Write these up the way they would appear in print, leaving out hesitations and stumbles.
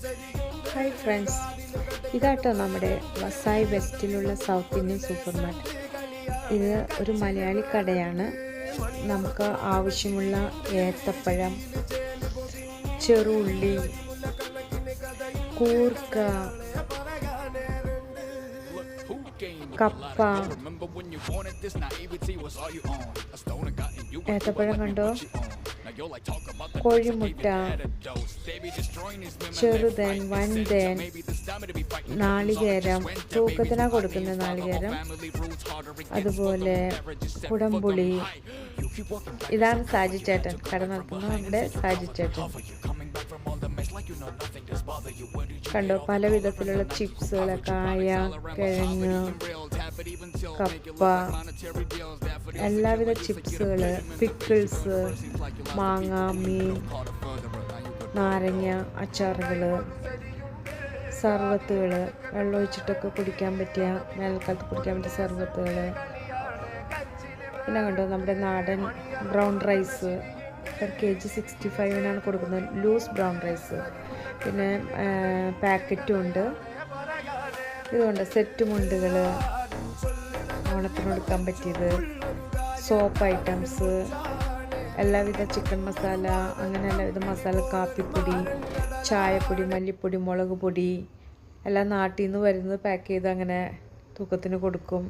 Hi friends, ഇതാട്ടോ നമ്മുടെ വസായി വെസ്റ്റിലുള്ള സൗത്ത് ഇന്ത്യൻ സൂപ്പർ മാർക്കറ്റ്. ഇത് ഒരു മലയാളി കടയാണ്. നമുക്ക് ആവശ്യമുള്ള ഏത്തപ്പഴം, ചെറുള്ളി, കൂർക്ക, കപ്പ. ഏത്തപ്പഴം കണ്ടോ, കോഴിമുട്ട, ചെറുതേൻ, വൻതേൻ, നാളികേരം, തൂക്കത്തിനാ കൊടുക്കുന്ന നാളികേരം, അതുപോലെ കുടംപുളി. ഇതാണ് സാജി ചേട്ടൻ, കട നടത്തുന്ന നമ്മുടെ സാജി ചേട്ടൻ. കണ്ടോ, പല വിധത്തിലുള്ള ചിപ്സുകൾ, കായ, കിഴങ്ങ്, കപ്പ, എല്ലാവിധ ചിപ്സുകൾ, പിക്കിൾസ്, മാങ്ങ, മീൻ, നാരങ്ങ, അച്ചാറുകൾ, സർവത്തുകൾ, വെള്ളമൊഴിച്ചിട്ടൊക്കെ കുടിക്കാൻ പറ്റിയ, വേനൽക്കാലത്ത് കുടിക്കാൻ പറ്റിയ സർവത്തുകൾ. പിന്നെ കണ്ടോ, നമ്മുടെ നാടൻ ബ്രൗൺ റൈസ് പെർ kg 65 കൊടുക്കുന്നത്, ലൂസ് ബ്രൗൺ റൈസ്. പിന്നെ പാക്കറ്റും ഉണ്ട്. ഇതുകൊണ്ട് സെറ്റ് മുണ്ടുകൾ, ഓണത്തിന് കൊടുക്കാൻ പറ്റിയത്, സോപ്പ് ഐറ്റംസ്, എല്ലാവിധ ചിക്കൻ മസാല, അങ്ങനെ എല്ലാവിധ മസാല, കാപ്പിപ്പൊടി, ചായപ്പൊടി, മല്ലിപ്പൊടി, മുളക് പൊടി, എല്ലാം നാട്ടിൽ നിന്ന് വരുന്നത് പാക്ക് ചെയ്ത് അങ്ങനെ തൂക്കത്തിന് കൊടുക്കും.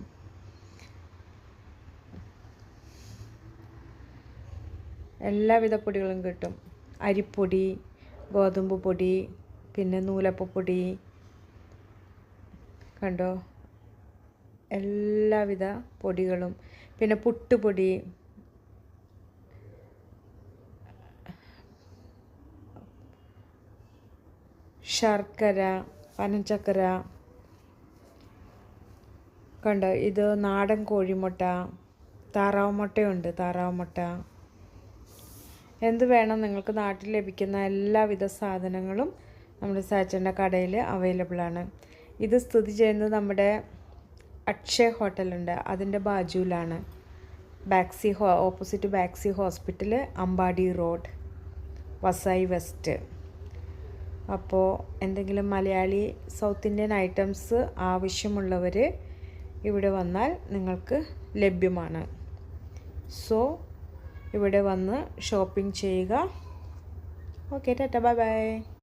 എല്ലാവിധ പൊടികളും കിട്ടും. അരിപ്പൊടി, ഗോതമ്പ് പൊടി, പിന്നെ നൂലപ്പപ്പൊടി. കണ്ടോ, എല്ലാവിധ പൊടികളും. പിന്നെ പുട്ടുപൊടി, ശർക്കര, പനച്ചക്കര. കണ്ടോ, ഇത് നാടൻ കോഴിമുട്ട, താറാവ് മുട്ടയുണ്ട്, താറാവ് മുട്ട. എന്ത് വേണം, നിങ്ങൾക്ക് നാട്ടിൽ ലഭിക്കുന്ന എല്ലാവിധ സാധനങ്ങളും നമ്മുടെ സാച്ചൻ്റെ കടയിൽ അവൈലബിൾ ആണ്. ഇത് സ്ഥിതി ചെയ്യുന്നത് നമ്മുടെ അക്ഷയ് ഹോട്ടലുണ്ട്, അതിൻ്റെ ബാജുവിലാണ്. Opposite Baxi hospital, Ambadi road, Vasai west. അപ്പോൾ എന്തെങ്കിലും മലയാളി സൗത്ത് ഇന്ത്യൻ ഐറ്റംസ് ആവശ്യമുള്ളവർ ഇവിടെ വന്നാൽ നിങ്ങൾക്ക് ലഭ്യമാണ്. സോ ഇവിടെ വന്ന് ഷോപ്പിംഗ് ചെയ്യുക. Okay, Tata, bye bye.